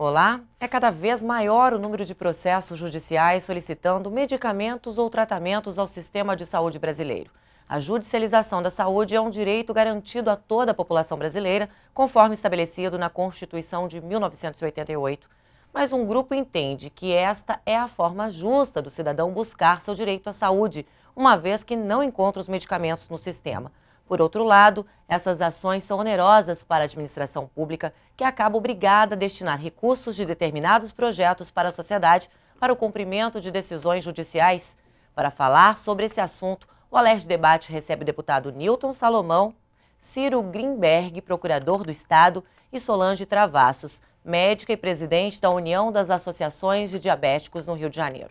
Olá, é cada vez maior o número de processos judiciais solicitando medicamentos ou tratamentos ao sistema de saúde brasileiro. A judicialização da saúde é um direito garantido a toda a população brasileira, conforme estabelecido na Constituição de 1988. Mas um grupo entende que esta é a forma justa do cidadão buscar seu direito à saúde, uma vez que não encontra os medicamentos no sistema. Por outro lado, essas ações são onerosas para a administração pública, que acaba obrigada a destinar recursos de determinados projetos para a sociedade para o cumprimento de decisões judiciais. Para falar sobre esse assunto, o Alerj Debate recebe o deputado Nilton Salomão, Ciro Grinberg, procurador do Estado, e Solange Travassos, médica e presidente da União das Associações de Diabéticos no Rio de Janeiro.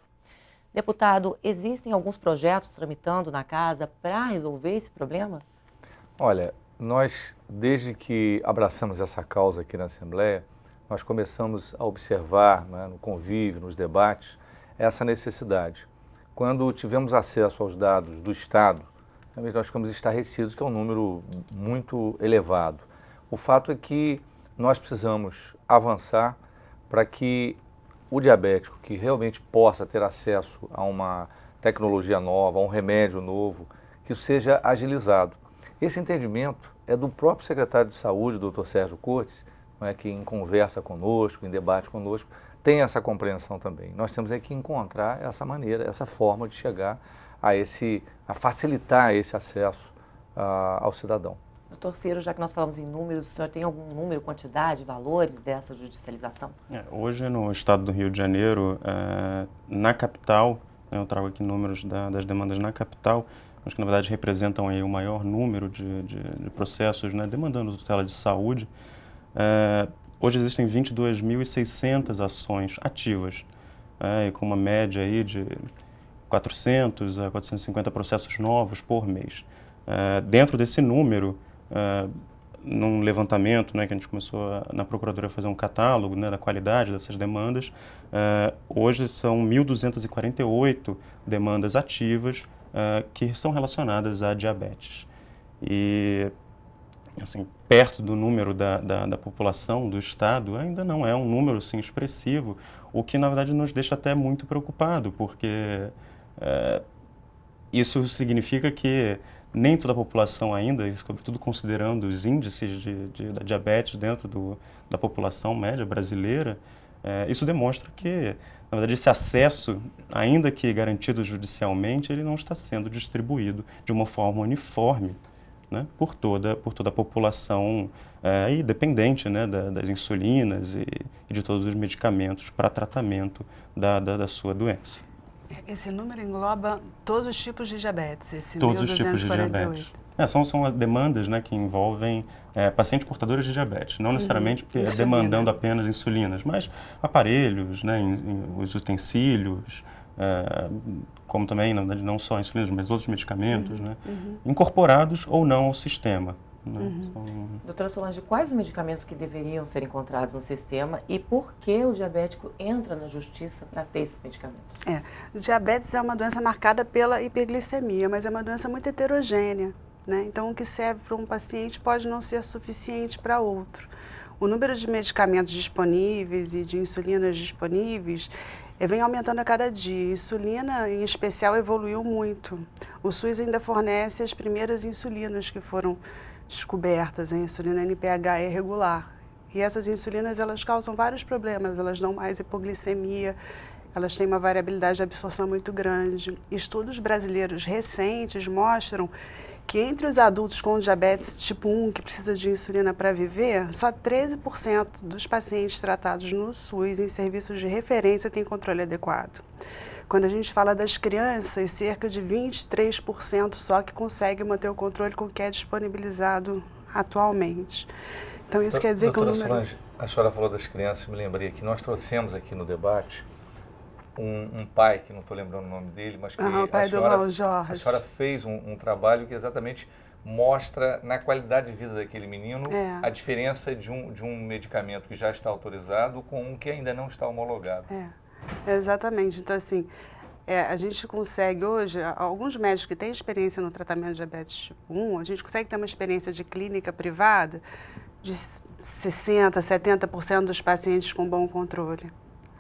Deputado, existem alguns projetos tramitando na casa para resolver esse problema? Olha, nós, desde que abraçamos essa causa aqui na Assembleia, nós começamos a observar, né, no convívio, nos debates, essa necessidade. Quando tivemos acesso aos dados do Estado, nós ficamos estarrecidos, que é um número muito elevado. O fato é que nós precisamos avançar para que o diabético, que realmente possa ter acesso a uma tecnologia nova, a um remédio novo, que isso seja agilizado. Esse entendimento é do próprio secretário de Saúde, Dr. Sérgio Cortes, que em conversa conosco, em debate conosco, tem essa compreensão também. Nós temos que encontrar essa maneira, essa forma de chegar a facilitar esse acesso ao cidadão. Doutor Ciro, já que nós falamos em números, o senhor tem algum número, quantidade, valores dessa judicialização? Hoje, no estado do Rio de Janeiro, na capital, eu trago aqui números das demandas na capital, acho que na verdade representam aí o maior número de processos, né, demandando tutela de saúde. Hoje existem 22.600 ações ativas, e com uma média aí de 400 a 450 processos novos por mês. Dentro desse número, num levantamento, né, que a gente começou na Procuradoria a fazer um catálogo, né, da qualidade dessas demandas, hoje são 1.248 demandas ativas que são relacionadas à diabetes. E, assim, perto do número da população do Estado, ainda não é um número assim, expressivo, o que, na verdade, nos deixa até muito preocupado, porque isso significa que nem toda a população ainda, sobretudo considerando os índices da diabetes dentro da população média brasileira, isso demonstra que, na verdade, esse acesso, ainda que garantido judicialmente, ele não está sendo distribuído de uma forma uniforme, né, por toda a população e dependente, né, das insulinas e de todos os medicamentos para tratamento da sua doença. Esse número engloba todos os tipos de diabetes, esse todos os tipos de diabetes. São demandas, né, que envolvem pacientes portadores de diabetes, não necessariamente demandando apenas insulinas, mas aparelhos, né, os utensílios, como também, na verdade, não só insulinas, mas outros medicamentos, né, incorporados ou não ao sistema. Doutora Solange, quais os medicamentos que deveriam ser encontrados no sistema e por que o diabético entra na justiça para ter esses medicamentos? O diabetes é uma doença marcada pela hiperglicemia, mas é uma doença muito heterogênea, né? Então, o que serve para um paciente pode não ser suficiente para outro. O número de medicamentos disponíveis e de insulinas disponíveis vem aumentando a cada dia. A insulina, em especial, evoluiu muito. O SUS ainda fornece as primeiras insulinas que foram descobertas, a insulina NPH é regular. E essas insulinas, elas causam vários problemas, elas dão mais hipoglicemia, elas têm uma variabilidade de absorção muito grande. Estudos brasileiros recentes mostram que entre os adultos com diabetes tipo 1, que precisa de insulina para viver, só 13% dos pacientes tratados no SUS em serviços de referência têm controle adequado. Quando a gente fala das crianças, cerca de 23% só que consegue manter o controle com o que é disponibilizado atualmente. Então isso quer dizer que o número... Solange, a senhora falou das crianças, me lembrei que nós trouxemos aqui no debate um pai, que não estou lembrando o nome dele, mas que o pai do Mauro Jorge. A senhora fez um trabalho que exatamente mostra na qualidade de vida daquele menino a diferença de um medicamento que já está autorizado com um que ainda não está homologado. Exatamente. Então, assim, a gente consegue hoje, alguns médicos que têm experiência no tratamento de diabetes tipo 1, a gente consegue ter uma experiência de clínica privada de 60%, 70% dos pacientes com bom controle.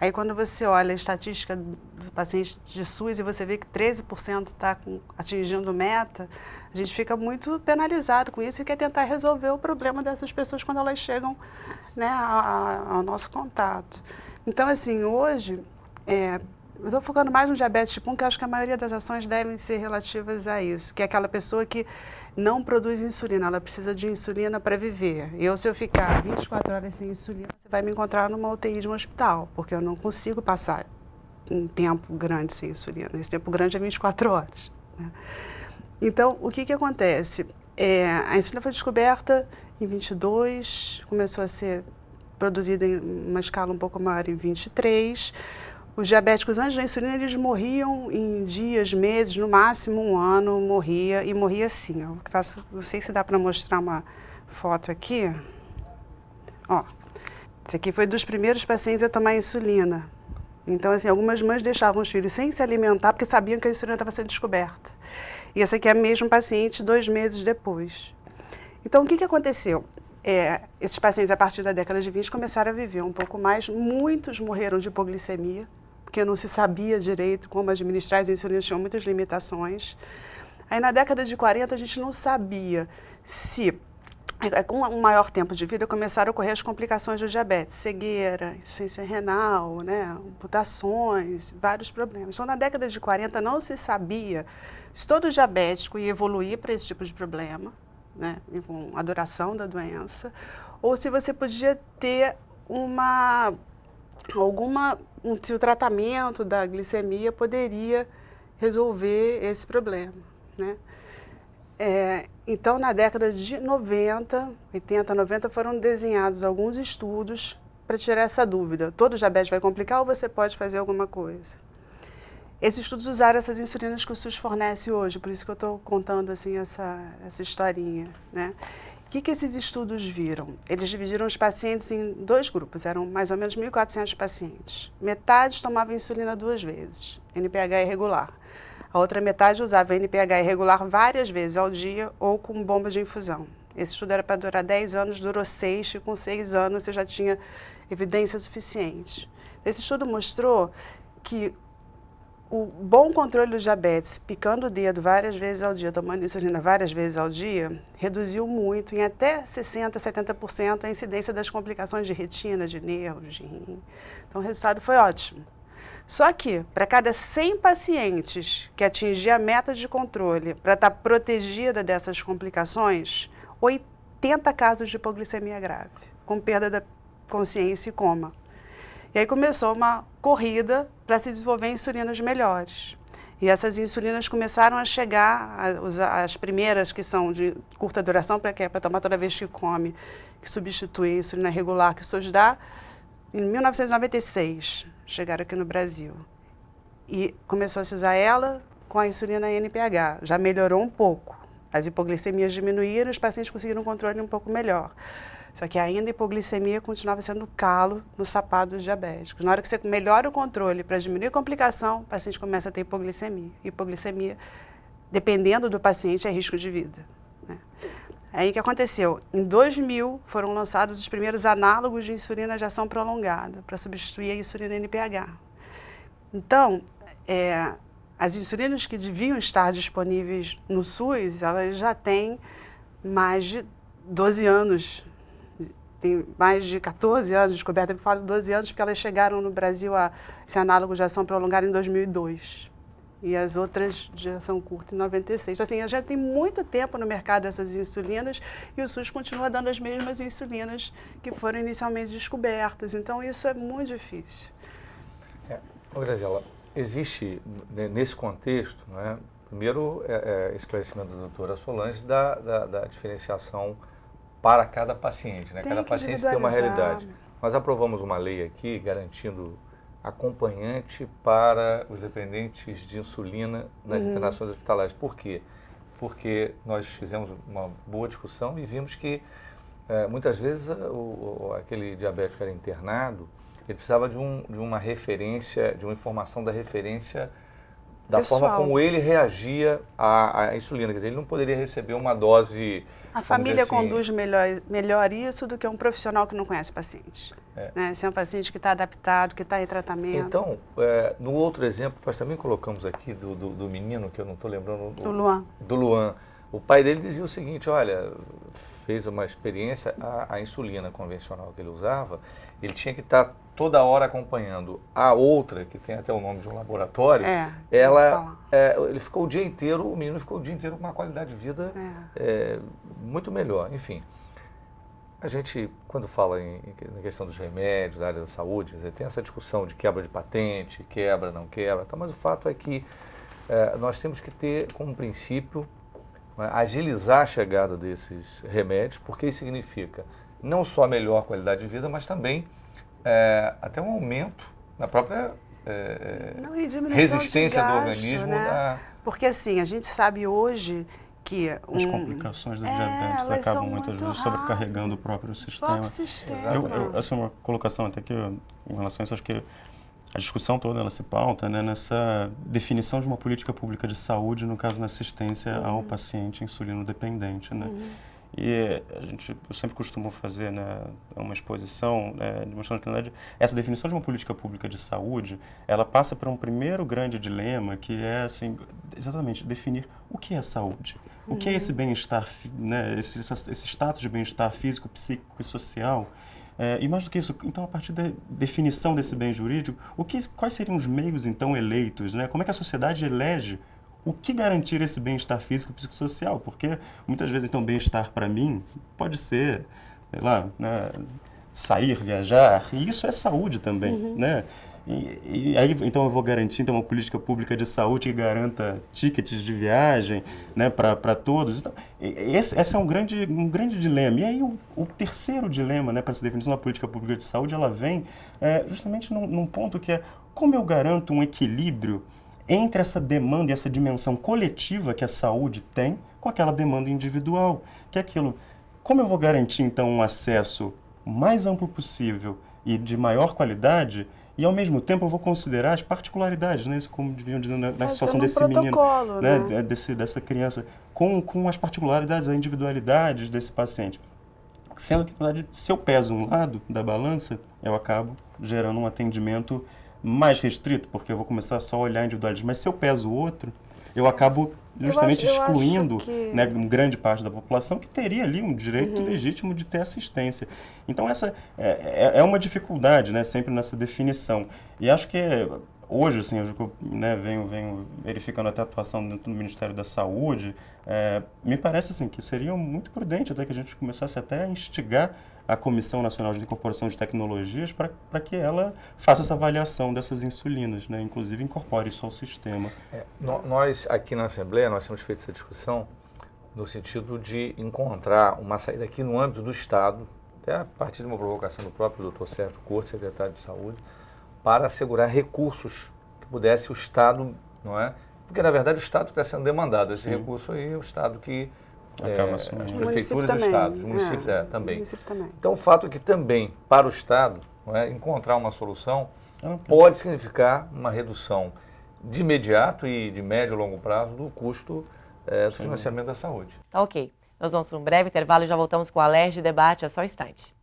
Aí quando você olha a estatística do paciente de SUS e você vê que 13% está atingindo meta, a gente fica muito penalizado com isso e quer tentar resolver o problema dessas pessoas quando elas chegam, né, ao nosso contato. Então, assim, hoje, eu estou focando mais no diabetes tipo 1, que eu acho que a maioria das ações devem ser relativas a isso, que é aquela pessoa que não produz insulina, ela precisa de insulina para viver. Se eu ficar 24 horas sem insulina, você vai me encontrar numa UTI de um hospital, porque eu não consigo passar um tempo grande sem insulina. Esse tempo grande é 24 horas. Né? Então, o que acontece? A insulina foi descoberta em 22, começou a ser produzida em uma escala um pouco maior em 23. Os diabéticos antes da insulina, eles morriam em dias, meses, no máximo um ano, morria sim. Não sei se dá para mostrar uma foto aqui. Ó, esse aqui foi dos primeiros pacientes a tomar insulina. Então, assim, algumas mães deixavam os filhos sem se alimentar porque sabiam que a insulina estava sendo descoberta. E essa aqui é a mesma paciente 2 meses depois. Então, o que aconteceu? Esses pacientes, a partir da década de 20, começaram a viver um pouco mais. Muitos morreram de hipoglicemia, porque não se sabia direito como administrar, as insulinas tinham muitas limitações. Aí, na década de 40, a gente não sabia se, com um maior tempo de vida, começaram a ocorrer as complicações do diabetes, cegueira, insuficiência renal, né, amputações, vários problemas. Então, na década de 40, não se sabia se todo diabético ia evoluir para esse tipo de problema, né, com a duração da doença, ou se você podia ter se o tratamento da glicemia poderia resolver esse problema, né? Então, na década de 80, 90, foram desenhados alguns estudos para tirar essa dúvida. Todo diabetes vai complicar ou você pode fazer alguma coisa? Esses estudos usaram essas insulinas que o SUS fornece hoje, por isso que eu estou contando assim, essa historinha, né? O que esses estudos viram? Eles dividiram os pacientes em 2 grupos, eram mais ou menos 1.400 pacientes. Metade tomava insulina 2 vezes, NPH irregular. A outra metade usava NPH irregular várias vezes ao dia ou com bomba de infusão. Esse estudo era para durar 10 anos, durou 6, e com 6 anos você já tinha evidência suficiente. Esse estudo mostrou que o bom controle do diabetes, picando o dedo várias vezes ao dia, tomando insulina várias vezes ao dia, reduziu muito, em até 60%, 70%, a incidência das complicações de retina, de nervos, de rim. Então, o resultado foi ótimo. Só que, para cada 100 pacientes que atingia a meta de controle para estar protegida dessas complicações, 80 casos de hipoglicemia grave, com perda da consciência e coma. E aí começou uma corrida para se desenvolver insulinas melhores. E essas insulinas começaram a chegar, as primeiras que são de curta duração, para tomar toda vez que come, que substitui a insulina regular que o SUS dá, em 1996, chegaram aqui no Brasil. E começou a se usar ela com a insulina NPH. Já melhorou um pouco. As hipoglicemias diminuíram, os pacientes conseguiram um controle um pouco melhor. Só que ainda a hipoglicemia continuava sendo calo no sapato dos diabéticos. Na hora que você melhora o controle para diminuir a complicação, o paciente começa a ter hipoglicemia. Hipoglicemia, dependendo do paciente, é risco de vida, né? Aí o que aconteceu? Em 2000 foram lançados os primeiros análogos de insulina de ação prolongada para substituir a insulina NPH. Então, as insulinas que deviam estar disponíveis no SUS, elas já têm mais de 12 anos, tem mais de 14 anos de descoberta. Eu falo 12 anos porque elas chegaram no Brasil a esse análogo de ação prolongada em 2002. E as outras de ação curta em 96. Então, assim, já tem muito tempo no mercado essas insulinas e o SUS continua dando as mesmas insulinas que foram inicialmente descobertas. Então, isso é muito difícil. Graziela, existe, nesse contexto, né, primeiro, esclarecimento da doutora Solange da diferenciação para cada paciente, né? Cada paciente tem uma realidade. Nós aprovamos uma lei aqui garantindo acompanhante para os dependentes de insulina nas internações hospitalares. Por quê? Porque nós fizemos uma boa discussão e vimos que muitas vezes aquele diabético que era internado, ele precisava de uma referência, de uma informação da referência da pessoal. forma como ele reagia à insulina. Quer dizer, ele não poderia receber uma dose... A família assim, conduz melhor isso do que um profissional que não conhece o paciente. Né? Se é um paciente que está adaptado, que está em tratamento. Então, no outro exemplo, nós também colocamos aqui do menino, que eu não estou lembrando... Do Luan. Do Luan. O pai dele dizia o seguinte, olha, fez uma experiência, a insulina convencional que ele usava, ele tinha que estar toda hora acompanhando. A outra, que tem até o nome de um laboratório, ele ficou o dia inteiro, o menino ficou o dia inteiro com uma qualidade de vida muito melhor. Enfim, a gente, quando fala na questão dos remédios, da área da saúde, tem essa discussão de quebra de patente, quebra, não quebra, mas o fato é que nós temos que ter como princípio agilizar a chegada desses remédios, porque isso significa não só melhor qualidade de vida, mas também até um aumento na própria resistência do organismo. Né? Porque assim, a gente sabe hoje que... As complicações do diabetes acabam muitas vezes sobrecarregando o próprio sistema. Essa é uma colocação até que, em relação a isso, acho que a discussão toda ela se pauta, né, nessa definição de uma política pública de saúde, no caso, na assistência ao paciente insulino-dependente. Né? E eu sempre costumo fazer, né, uma exposição demonstrando que, na verdade, essa definição de uma política pública de saúde, ela passa por um primeiro grande dilema, que é, assim, exatamente, definir o que é saúde. O que é esse bem-estar, né, esse status de bem-estar físico, psíquico e social. E mais do que isso, então, a partir da definição desse bem jurídico, quais seriam os meios, então, eleitos? Né? Como é que a sociedade elege o que garantir esse bem-estar físico e psicossocial? Porque, muitas vezes, então, bem-estar para mim pode ser, sei lá, né, sair, viajar, e isso é saúde também, né? E aí, então, eu vou garantir uma política pública de saúde que garanta tickets de viagem, né, para todos. Então, esse é um grande dilema. E aí, o terceiro dilema, né, para essa definição da política pública de saúde, ela vem justamente num ponto que é como eu garanto um equilíbrio entre essa demanda e essa dimensão coletiva que a saúde tem com aquela demanda individual, que é aquilo, como eu vou garantir, então, um acesso mais amplo possível e de maior qualidade, e, ao mesmo tempo, eu vou considerar as particularidades, né? Isso, como deviam dizer, na situação desse menino, né? Dessa criança, com as particularidades, as individualidades desse paciente. Sendo que, na verdade, se eu peso um lado da balança, eu acabo gerando um atendimento mais restrito, porque eu vou começar só a olhar a individualidade. Mas se eu peso o outro, eu acabo justamente excluindo né, grande parte da população que teria ali um direito legítimo de ter assistência. Então, essa é uma dificuldade, né, sempre nessa definição. E acho que hoje, assim, eu né, venho verificando até a atuação dentro do Ministério da Saúde, me parece assim, que seria muito prudente até que a gente começasse até a instigar a Comissão Nacional de Incorporação de Tecnologias para que ela faça essa avaliação dessas insulinas, né? Inclusive incorpore isso ao sistema. Nós, aqui na Assembleia, nós temos feito essa discussão no sentido de encontrar uma saída aqui no âmbito do Estado, até a partir de uma provocação do próprio Dr. Sérgio Cortes, secretário de Saúde, para assegurar recursos que pudesse o Estado, não é? Porque, na verdade, o Estado está sendo demandado. Esse recurso aí é o Estado que... as prefeituras do Estado, os municípios também. Então, o fato é que também, para o Estado, não é, encontrar uma solução pode significar uma redução de imediato e de médio e longo prazo do custo do financiamento da saúde. Tá ok. Nós vamos para um breve intervalo e já voltamos com o Alerj Debate. É só um instante.